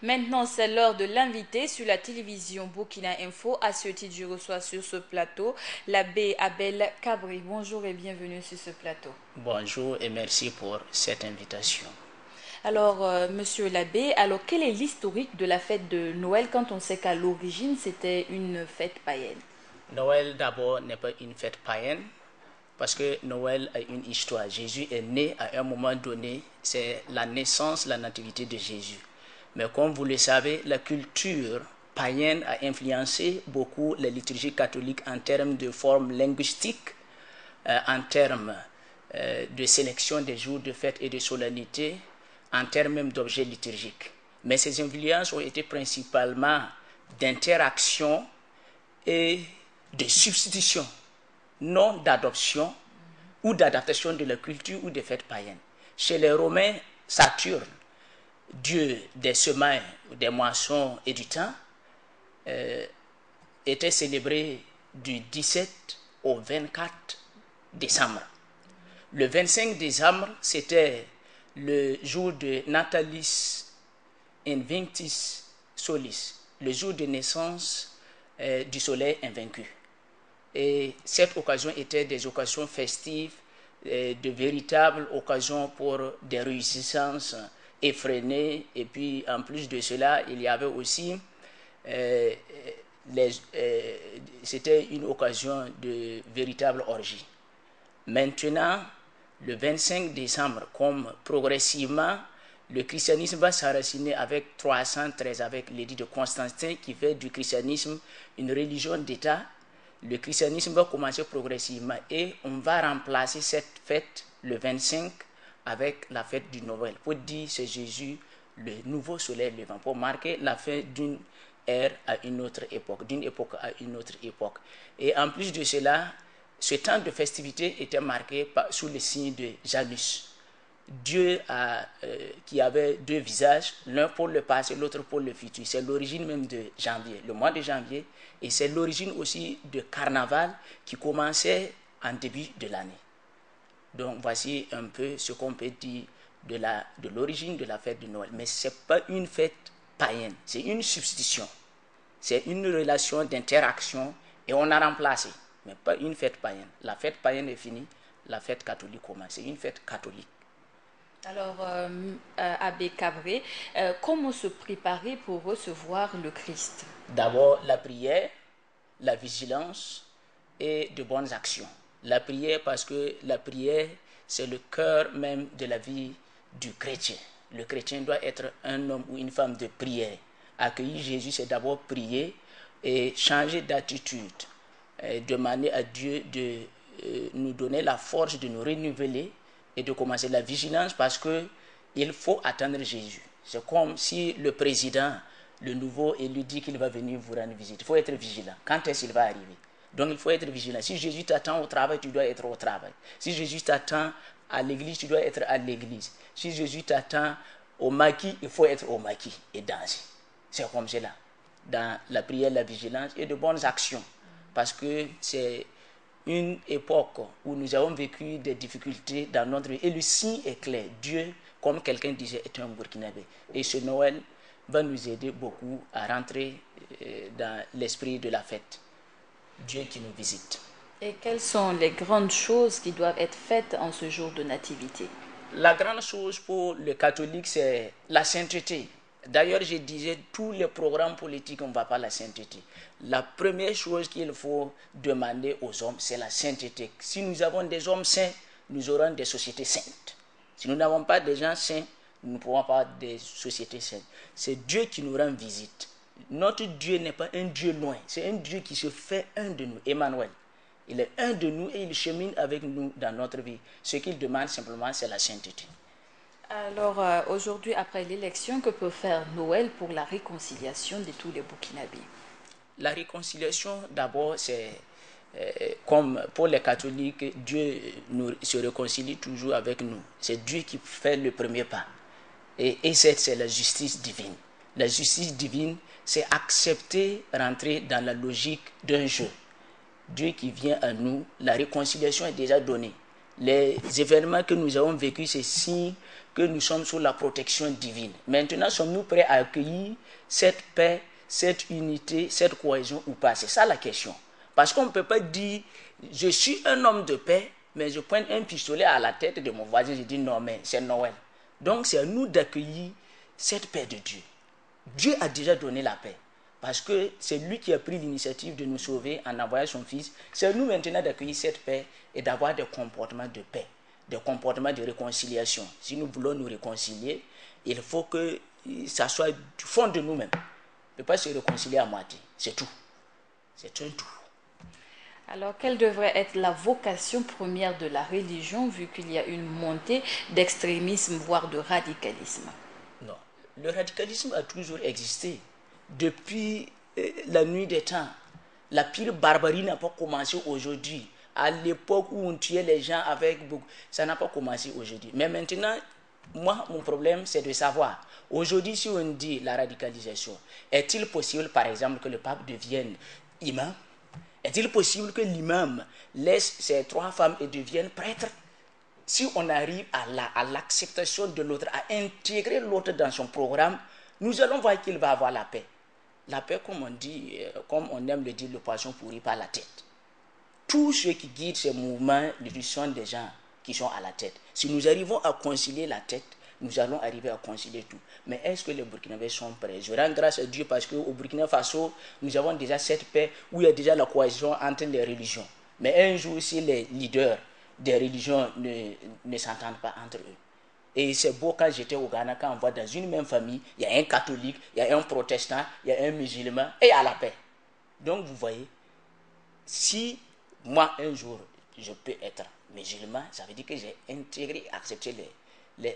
Maintenant, c'est l'heure de l'inviter sur la télévision Burkina Info. À ce titre, je reçois sur ce plateau l'abbé Abel Cabri. Bonjour et bienvenue sur ce plateau. Bonjour et merci pour cette invitation. Alors, monsieur l'abbé, alors quel est l'historique de la fête de Noël quand on sait qu'à l'origine, c'était une fête païenne? Noël d'abord n'est pas une fête païenne parce que Noël a une histoire. Jésus est né à un moment donné, c'est la naissance, la nativité de Jésus. Mais comme vous le savez, la culture païenne a influencé beaucoup la liturgie catholique en termes de forme linguistique, en termes de sélection des jours de fête et de solennité, en termes même d'objets liturgiques. Mais ces influences ont été principalement d'interaction et de substitution, non d'adoption ou d'adaptation de la culture ou des fêtes païennes. Chez les Romains, Saturne, dieu des semailles, des moissons et du temps, était célébré du 17 au 24 décembre. Le 25 décembre, c'était le jour de Natalis Invinctis Solis, le jour de naissance du soleil invaincu. Et cette occasion était des occasions festives, de véritables occasions pour des réussissances effrénées. Et puis, en plus de cela, il y avait aussi, c'était une occasion de véritable orgie. Maintenant, le 25 décembre, comme progressivement, le christianisme va s'enraciner avec 313, avec l'édit de Constantin qui fait du christianisme une religion d'État. Le christianisme va commencer progressivement et on va remplacer cette fête, le 25, avec la fête du Noël. Pour dire c'est Jésus, le nouveau soleil levant, pour marquer la fin d'une ère à une autre époque, d'une époque à une autre époque. Et en plus de cela, ce temps de festivité était marqué sous le signe de Janus. Dieu qui avait deux visages, l'un pour le passé, l'autre pour le futur. C'est l'origine même de janvier, le mois de janvier, et c'est l'origine aussi de carnaval qui commençait en début de l'année. Donc voici un peu ce qu'on peut dire de l'origine de la fête de Noël. Mais ce n'est pas une fête païenne, c'est une substitution. C'est une relation d'interaction et on a remplacé, mais pas une fête païenne. La fête païenne est finie, la fête catholique commence. C'est une fête catholique. Alors, Abbé Cabré, comment se préparer pour recevoir le Christ? D'abord, la prière, la vigilance et de bonnes actions. La prière parce que la prière, c'est le cœur même de la vie du chrétien. Le chrétien doit être un homme ou une femme de prière. Accueillir Jésus, c'est d'abord prier et changer d'attitude. Demander à Dieu de nous donner la force de nous renouveler et de commencer la vigilance parce qu'il faut attendre Jésus. C'est comme si le président, le nouveau élu, dit qu'il va venir vous rendre visite. Il faut être vigilant. Quand est-ce qu'il va arriver? Donc il faut être vigilant. Si Jésus t'attend au travail, tu dois être au travail. Si Jésus t'attend à l'église, tu dois être à l'église. Si Jésus t'attend au maquis, il faut être au maquis et danser. C'est comme cela. Dans la prière, la vigilance et de bonnes actions. Parce que c'est une époque où nous avons vécu des difficultés dans notre vie. Et le signe est clair. Dieu, comme quelqu'un disait, est un Burkinabé. Et ce Noël va nous aider beaucoup à rentrer dans l'esprit de la fête. Dieu qui nous visite. Et quelles sont les grandes choses qui doivent être faites en ce jour de nativité? La grande chose pour le catholique, c'est la sainteté. D'ailleurs, je disais, tous les programmes politiques, on ne va pas la sainteté. La première chose qu'il faut demander aux hommes, c'est la sainteté. Si nous avons des hommes saints, nous aurons des sociétés saintes. Si nous n'avons pas des gens saints, nous ne pourrons pas avoir des sociétés saintes. C'est Dieu qui nous rend visite. Notre Dieu n'est pas un Dieu loin, c'est un Dieu qui se fait un de nous, Emmanuel. Il est un de nous et il chemine avec nous dans notre vie. Ce qu'il demande simplement, c'est la sainteté. Alors, aujourd'hui, après l'élection, que peut faire Noël pour la réconciliation de tous les Burkinabés? La réconciliation, d'abord, c'est comme pour les catholiques, Dieu se réconcilie toujours avec nous. C'est Dieu qui fait le premier pas. Et c'est la justice divine. La justice divine, c'est accepter, rentrer dans la logique d'un jeu. Dieu qui vient à nous, la réconciliation est déjà donnée. Les événements que nous avons vécus, c'est signe que nous sommes sous la protection divine. Maintenant, sommes-nous prêts à accueillir cette paix, cette unité, cette cohésion ou pas? C'est ça la question. Parce qu'on ne peut pas dire, je suis un homme de paix, mais je pointe un pistolet à la tête de mon voisin, je dis non, mais c'est Noël. Donc c'est à nous d'accueillir cette paix de Dieu. Dieu a déjà donné la paix. Parce que c'est lui qui a pris l'initiative de nous sauver en envoyant son Fils. C'est à nous maintenant d'accueillir cette paix et d'avoir des comportements de paix, des comportements de réconciliation. Si nous voulons nous réconcilier, il faut que ça soit du fond de nous-mêmes. On ne peut pas se réconcilier à moitié. C'est tout. C'est un tout. Alors, quelle devrait être la vocation première de la religion, vu qu'il y a une montée d'extrémisme, voire de radicalisme? Non, le radicalisme a toujours existé. Depuis la nuit des temps, la pire barbarie n'a pas commencé aujourd'hui. À l'époque où on tuait les gens avec beaucoup, ça n'a pas commencé aujourd'hui. Mais maintenant, moi, mon problème, c'est de savoir. Aujourd'hui, si on dit la radicalisation, est-il possible, par exemple, que le pape devienne imam? Est-il possible que l'imam laisse ses 3 femmes et devienne prêtre? Si on arrive à l'acceptation de l'autre, à intégrer l'autre dans son programme, nous allons voir qu'il va avoir la paix. La paix, comme on dit, comme on aime le dire, le poisson pourrit par la tête. Tous ceux qui guident ces mouvements, ce sont des gens qui sont à la tête. Si nous arrivons à concilier la tête, nous allons arriver à concilier tout. Mais est-ce que les Burkinabés sont prêts? Je rends grâce à Dieu parce qu'au Burkina Faso, nous avons déjà cette paix où il y a déjà la cohésion entre les religions. Mais un jour, si les leaders des religions ne s'entendent pas entre eux. Et c'est beau quand j'étais au Ghana, quand on voit dans une même famille, il y a un catholique, il y a un protestant, il y a un musulman, et il y a la paix. Donc vous voyez, si moi un jour je peux être musulman, ça veut dire que j'ai intégré, accepté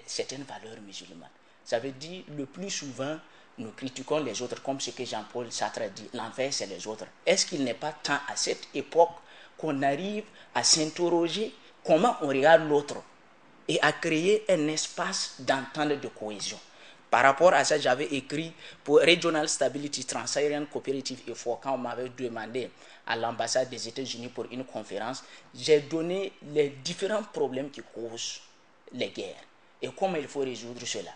certaines valeurs musulmanes. Ça veut dire le plus souvent, nous critiquons les autres comme ce que Jean-Paul Sartre dit, l'enfer c'est les autres. Est-ce qu'il n'est pas temps à cette époque qu'on arrive à s'interroger comment on regarde l'autre et à créer un espace d'entente de cohésion? Par rapport à ça, j'avais écrit pour Regional Stability Trans-Saharan Cooperative Effort quand on m'avait demandé à l'ambassade des États-Unis pour une conférence. J'ai donné les différents problèmes qui causent les guerres et comment il faut résoudre cela.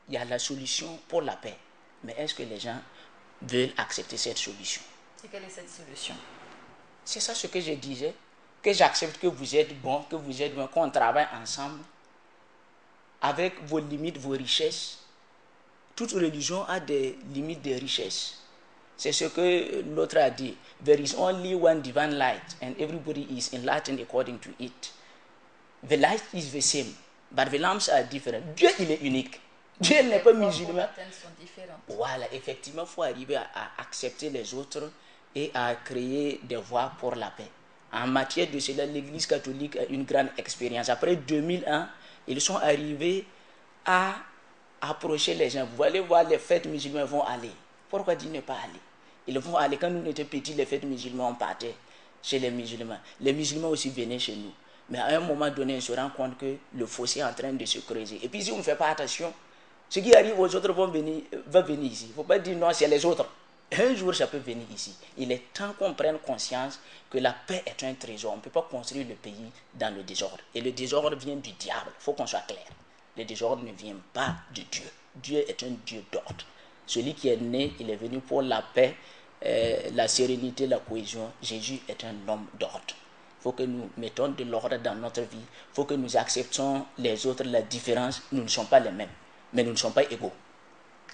Il y a la solution pour la paix, mais est-ce que les gens veulent accepter cette solution? Et quelle est cette solution? C'est ça ce que je disais, que j'accepte que vous êtes bon, que vous êtes bon, qu'on travaille ensemble, avec vos limites, vos richesses. Toute religion a des limites de richesse. C'est ce que l'autre a dit. There is only one divine light and everybody is enlightened according to it. The light is the same, but the lamps are different. Dieu, il est unique. Dieu n'est pas musulman. Voilà, effectivement, il faut arriver à accepter les autres et à créer des voies pour la paix. En matière de cela, l'Église catholique a une grande expérience. Après 2000 ans, ils sont arrivés à approcher les gens. Vous allez voir, les fêtes musulmanes vont aller. Pourquoi dire ne pas aller? Ils vont aller. Quand nous étions petits, les fêtes musulmanes, on partait chez les musulmans. Les musulmans aussi venaient chez nous. Mais à un moment donné, on se rend compte que le fossé est en train de se creuser. Et puis si on ne fait pas attention, ce qui arrive aux autres va venir ici. Il ne faut pas dire non, c'est les autres. Un jour, ça peut venir ici. Il est temps qu'on prenne conscience que la paix est un trésor. On ne peut pas construire le pays dans le désordre. Et le désordre vient du diable. Il faut qu'on soit clair. Le désordre ne vient pas de Dieu. Dieu est un Dieu d'ordre. Celui qui est né, il est venu pour la paix, la sérénité, la cohésion. Jésus est un homme d'ordre. Il faut que nous mettons de l'ordre dans notre vie. Il faut que nous acceptions les autres, la différence. Nous ne sommes pas les mêmes, mais nous ne sommes pas égaux.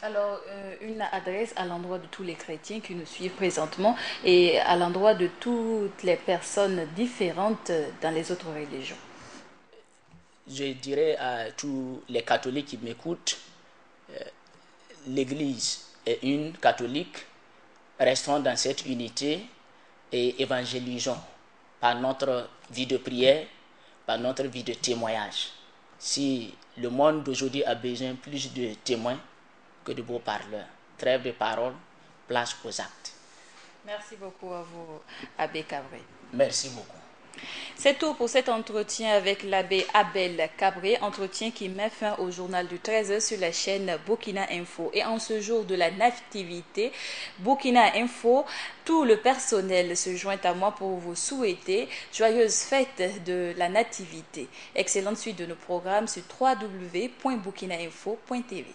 Alors, une adresse à l'endroit de tous les chrétiens qui nous suivent présentement et à l'endroit de toutes les personnes différentes dans les autres religions. Je dirais à tous les catholiques qui m'écoutent, l'Église est une catholique, restons dans cette unité et évangélisons par notre vie de prière, par notre vie de témoignage. Si le monde d'aujourd'hui a besoin plus de témoins que de beaux parleurs, trêve de paroles, place aux actes. Merci beaucoup à vous, Abbé Cabré. Merci beaucoup. C'est tout pour cet entretien avec l'abbé Abel Cabré, entretien qui met fin au journal du 13h sur la chaîne Burkina Info. Et en ce jour de la nativité, Burkina Info, tout le personnel se joint à moi pour vous souhaiter joyeuse fête de la nativité. Excellente suite de nos programmes sur www.burkinainfo.tv.